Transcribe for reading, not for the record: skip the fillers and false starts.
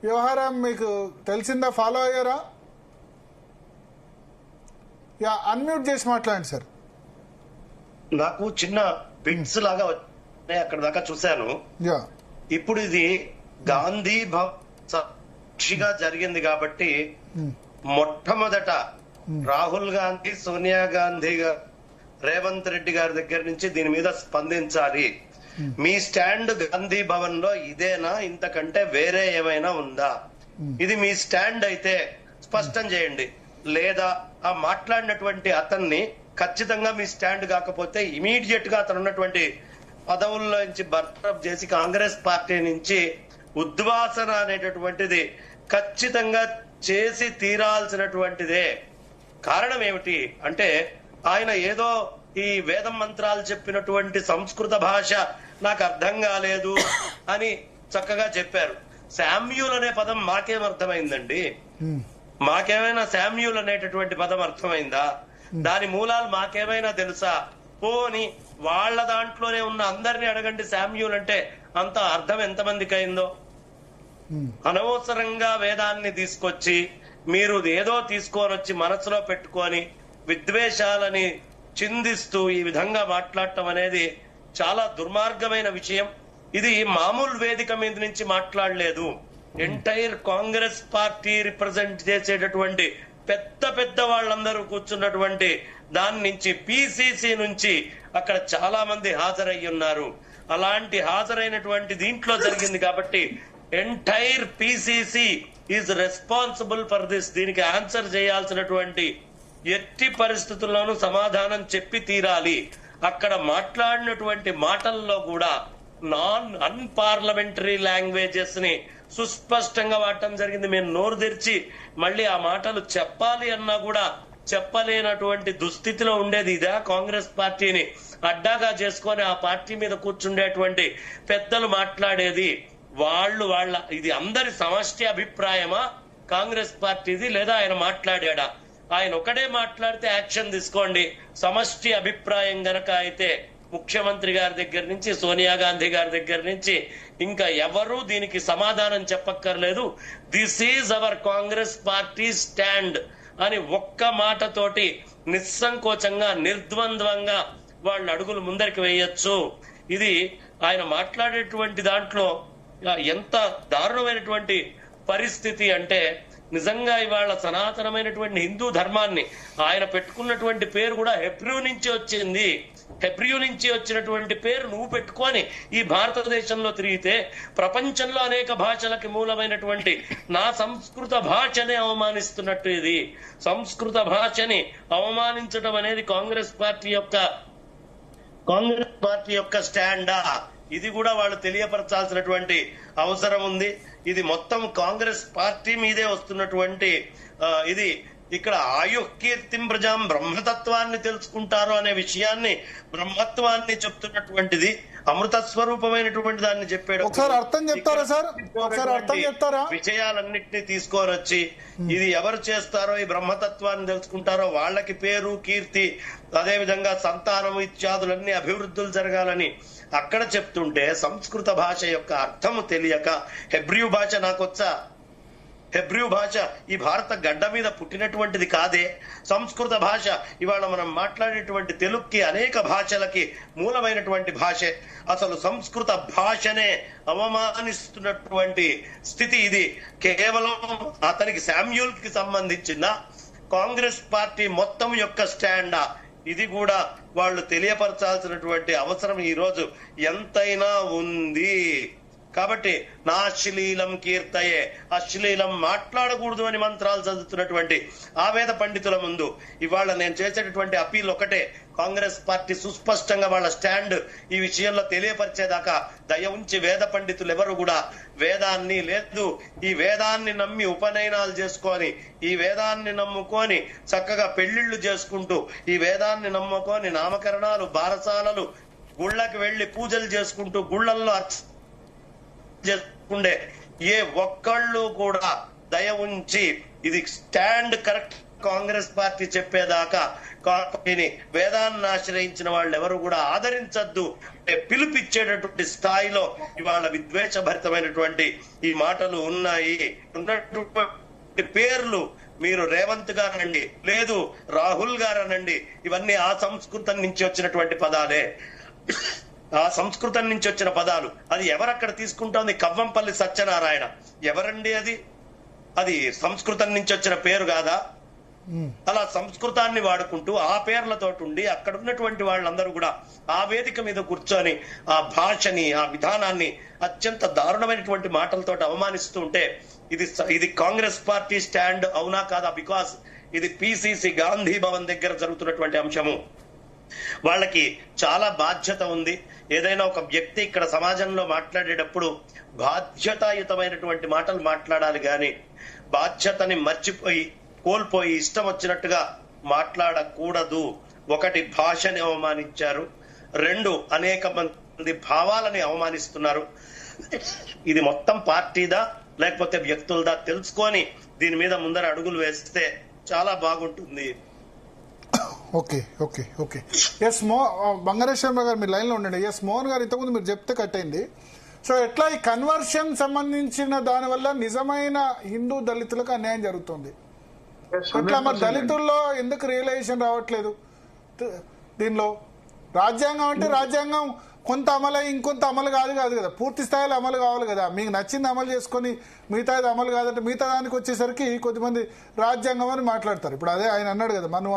వ్యవహారం మీకు తెలిసిందా, ఫాలో అయ్యారా? అన్మ్యూట్ చేసి మాట్లాడండి సార్. నాకు చిన్న బిట్స్ లాగా వచ్చాయి, అక్కడ దాకా చూశాను. ఇప్పుడు ఇది గాంధీ సాక్షిగా జరిగింది కాబట్టి మొట్టమొదట రాహుల్ గాంధీ, సోనియా గాంధీ గారు, రేవంత్ రెడ్డి గారి దగ్గర నుంచి దీని మీద స్పందించాలి. మీ స్టాండ్ గాంధీ భవన్ లో ఇదేనా, ఇంతకంటే వేరే ఏమైనా ఉందా? ఇది మీ స్టాండ్ అయితే స్పష్టం చేయండి. లేదా ఆ మాట్లాడినటువంటి అతన్ని ఖచ్చితంగా మీ స్టాండ్ కాకపోతే ఇమీడియట్ గా అతను ఉన్నటువంటి పదవుల్లో నుంచి బర్తరఫ్ చేసి కాంగ్రెస్ పార్టీ నుంచి ఉద్వాసన అనేటటువంటిది ఖచ్చితంగా చేసి తీరాల్సినటువంటిదే. కారణం ఏమిటి అంటే, ఆయన ఏదో ఈ వేదం మంత్రాలు చెప్పినటువంటి సంస్కృత భాష నాకు అర్థం కాలేదు అని చక్కగా చెప్పారు. శామ్యూల్ అనే పదం మాకేం అర్థమైందండి? మాకేమైనా శామ్యూల్ అనేటటువంటి పదం అర్థమైందా? దాని మూలాలు మాకేమైనా తెలుసా? పోని వాళ్ళ దాంట్లోనే ఉన్న అందరినీ అడగండి, శామ్యూల్ అంటే అంత అర్థం ఎంతమందికి అయిందో. అనవసరంగా వేదాన్ని తీసుకొచ్చి మీరు ఏదో తీసుకొని వచ్చి మనసులో పెట్టుకొని విద్వేషాలని చిందిస్తూ ఈ విధంగా మాట్లాడటం అనేది చాలా దుర్మార్గమైన విషయం. ఇది మామూలు వేదిక మీద నుంచి మాట్లాడలేదు. ఎంటైర్ కాంగ్రెస్ పార్టీ రిప్రజెంట్ చేసేటటువంటి పెద్ద పెద్ద వాళ్ళందరూ కూర్చున్నటువంటి దాని నుంచి, పిసిసి నుంచి అక్కడ చాలా మంది హాజరయ్యి ఉన్నారు. అలాంటి హాజరైనటువంటి దీంట్లో జరిగింది కాబట్టి entire PCC is responsible for this. దీనికి ఆన్సర్ చేయాల్సినటువంటి ఎట్టి పరిస్థితుల్లోనూ సమాధానం చెప్పి తీరాలి. అక్కడ మాట్లాడినటువంటి మాటల్లో కూడా అన్పార్లమెంటరీ లాంగ్వేజెస్ ని సుస్పష్టంగా వాడటం జరిగింది. మేము నోరు తెరిచి మళ్ళీ ఆ మాటలు చెప్పాలి అన్నా కూడా చెప్పలేనటువంటి దుస్థితిలో ఉండేది. ఇదా కాంగ్రెస్ పార్టీని అడ్డాగా చేసుకొని ఆ పార్టీ మీద కూర్చుండేటువంటి పెద్దలు మాట్లాడేది? వాళ్ళ ఇది అందరి సమష్టి అభిప్రాయమా కాంగ్రెస్ పార్టీది, లేదా ఆయన మాట్లాడా? ఆయన ఒకటే మాట్లాడితే యాక్షన్ తీసుకోండి. సమష్టి అభిప్రాయం గనక అయితే ముఖ్యమంత్రి గారి దగ్గర నుంచి, సోనియా గాంధీ గారి దగ్గర నుంచి ఇంకా ఎవరూ దీనికి సమాధానం చెప్పక్కర్లేదు. This is our Congress party stand అని ఒక్క మాటతోటి నిస్సంకోచంగా, నిర్ద్వంద్వంగా వాళ్ళ అడుగులు ముందరికి వేయొచ్చు. ఇది ఆయన మాట్లాడేటువంటి దాంట్లో ఎంత దారుణమైనటువంటి పరిస్థితి అంటే, నిజంగా ఇవాళ సనాతనమైనటువంటి హిందూ ధర్మాన్ని, ఆయన పెట్టుకున్నటువంటి పేరు కూడా హెబ్రూ నుంచి వచ్చింది. హెబ్రూ నుంచి వచ్చినటువంటి పేరు నువ్వు పెట్టుకొని ఈ భారతదేశంలో తిరిగితే ప్రపంచంలో అనేక భాషలకి మూలమైనటువంటి నా సంస్కృత భాషని అవమానిస్తున్నట్టు. ఇది సంస్కృత భాషని అవమానించడం అనేది కాంగ్రెస్ పార్టీ యొక్క స్టాండా? ఇది కూడా వాళ్ళు తెలియపరచాల్సినటువంటి అవసరం ఉంది. ఇది మొత్తం కాంగ్రెస్ పార్టీ మీదే వస్తున్నటువంటి ఇది. ఇక్కడ ఆయుఃకీర్తిం ప్రజాం, బ్రహ్మతత్వాన్ని తెలుసుకుంటారు అనే విషయాన్ని, బ్రహ్మత్వాన్ని చెప్తున్నటువంటిది, అమృత స్వరూపమైనటువంటి దాన్ని చెప్పాడు. ఒకసారి అర్థం చెప్తారా సార్? ఒకసారి అర్థం చెప్తారా? విషయాలన్నింటినీ తీసుకొని వచ్చి ఇది ఎవరు చేస్తారో, ఈ బ్రహ్మతత్వాన్ని తెలుసుకుంటారో వాళ్ళకి పేరు, కీర్తి, అదే విధంగా సంతానం ఇత్యాదులన్నీ అభివృద్ధులు జరగాలని అక్కడ చెప్తుంటే, సంస్కృత భాష యొక్క అర్థము తెలియక, హెబ్రూ భాష నాకొచ్చా? హెబ్రూ భాష ఈ భారత గడ్డ మీద పుట్టినటువంటిది కాదే. సంస్కృత భాష ఇవాళ మనం మాట్లాడేటువంటి తెలుగుకి, అనేక భాషలకి మూలమైనటువంటి భాషే. అసలు సంస్కృత భాషనే అవమానిస్తున్నటువంటి స్థితి ఇది. కేవలం అతనికి శామ్యూల్ కి సంబంధించిన కాంగ్రెస్ పార్టీ మొత్తం యొక్క స్టాండా? ఇది కూడా వాళ్ళు తెలియపరచాల్సినటువంటి అవసరం ఈ రోజు ఎంతైనా ఉంది. కాబట్టి నా అశ్లీలం కీర్తయే, అశ్లీలం మాట్లాడకూడదు అని మంత్రాలు చదువుతున్నటువంటి ఆ వేద పండితుల ముందు ఇవాళ నేను చేసేటటువంటి అపీల్ ఒకటే, కాంగ్రెస్ పార్టీ సుస్పష్టంగా వాళ్ళ స్టాండ్ ఈ విషయంలో తెలియపరిచేదాకా దయ ఉంచి వేద పండితులు ఎవరు కూడా వేదాన్ని లేదు, ఈ వేదాన్ని నమ్మి ఉపనయనాలు చేసుకొని, ఈ వేదాన్ని నమ్ముకొని చక్కగా పెళ్లిళ్లు చేసుకుంటూ, ఈ వేదాన్ని నమ్ముకొని నామకరణాలు, బారసాలలు, గుళ్ళకి వెళ్లి పూజలు చేసుకుంటూ గుళ్ళల్లో చేసుకుండే ఏ ఒక్కళ్ళు కూడా దయ ఉంచి ఇది స్టాండ్ కరెక్ట్ కాంగ్రెస్ పార్టీ చెప్పేదాకా పార్టీని వేదాన్ని ఆశ్రయించిన వాళ్ళు ఎవరు కూడా ఆదరించద్దు పిలుపిచ్చేటటువంటి స్థాయిలో ఇవాళ విద్వేషభరితమైనటువంటి ఈ మాటలు ఉన్నాయి. ఉన్నటువంటి పేర్లు మీరు రేవంత్ గారనండి, లేదు రాహుల్ గారనండి, ఇవన్నీ ఆ సంస్కృతం నుంచి వచ్చినటువంటి పదాలే, ఆ సంస్కృతం నుంచి వచ్చిన పదాలు. అది ఎవరక్కడ తీసుకుంటోంది? కవ్వంపల్లి సత్యనారాయణ. ఎవరండి అది? అది సంస్కృతం నుంచి వచ్చిన పేరు కాదా? అలా సంస్కృతాన్ని వాడుకుంటూ ఆ పేర్లతో ఉండి అక్కడ ఉన్నటువంటి వాళ్ళందరూ కూడా ఆ వేదిక మీద కూర్చొని ఆ భాషని, ఆ విధానాన్ని అత్యంత దారుణమైనటువంటి మాటలతో అవమానిస్తూ ఉంటే ఇది కాంగ్రెస్ పార్టీ స్టాండ్ అవునా కాదా? బికాస్ ఇది పిసిసి గాంధీ భవన్ దగ్గర జరుగుతున్నటువంటి అంశము. వాళ్ళకి చాలా బాధ్యత ఉంది. ఏదైనా ఒక వ్యక్తి ఇక్కడ సమాజంలో మాట్లాడేటప్పుడు బాధ్యతాయుతమైనటువంటి మాటలు మాట్లాడాలి గాని బాధ్యతని మర్చిపోయి కోల్పోయి ఇష్టం వచ్చినట్టుగా మాట్లాడకూడదు. ఒకటి, భాషని అవమానించారు. రెండు, అనేక మంది భావాలని అవమానిస్తున్నారు. ఇది మొత్తం పార్టీదా లేకపోతే వ్యక్తులదా తెలుసుకొని దీని మీద ముందర అడుగులు వేస్తే చాలా బాగుంటుంది. ఓకే ఓకే ఓకే ఎస్ బంగారేశ్వర గారు మీరు లైన్ లో ఉండండి. ఎస్ మోహన్ గారు ఇంతకుముందు మీరు చెప్తే కట్ అయింది. సో ఎట్లా ఈ కన్వర్షన్ సంబంధించిన దాని వల్ల నిజమైన హిందూ దళితులకు అన్యాయం జరుగుతుంది? ఎట్లా మరి దళితుల్లో ఎందుకు రియలైజేషన్ రావట్లేదు? దీనిలో రాజ్యాంగం అంటే రాజ్యాంగం కొంత అమలై ఇంకొంత అమలు కాదు కదా, పూర్తి స్థాయిలో అమలు కావాలి కదా. మీకు నచ్చింది అమలు చేసుకొని మిగతాది అమలు కాదంటే మిగతా దానికి వచ్చేసరికి కొద్దిమంది రాజ్యాంగం అని మాట్లాడతారు. ఇప్పుడు అదే ఆయన అన్నాడు కదా, మనం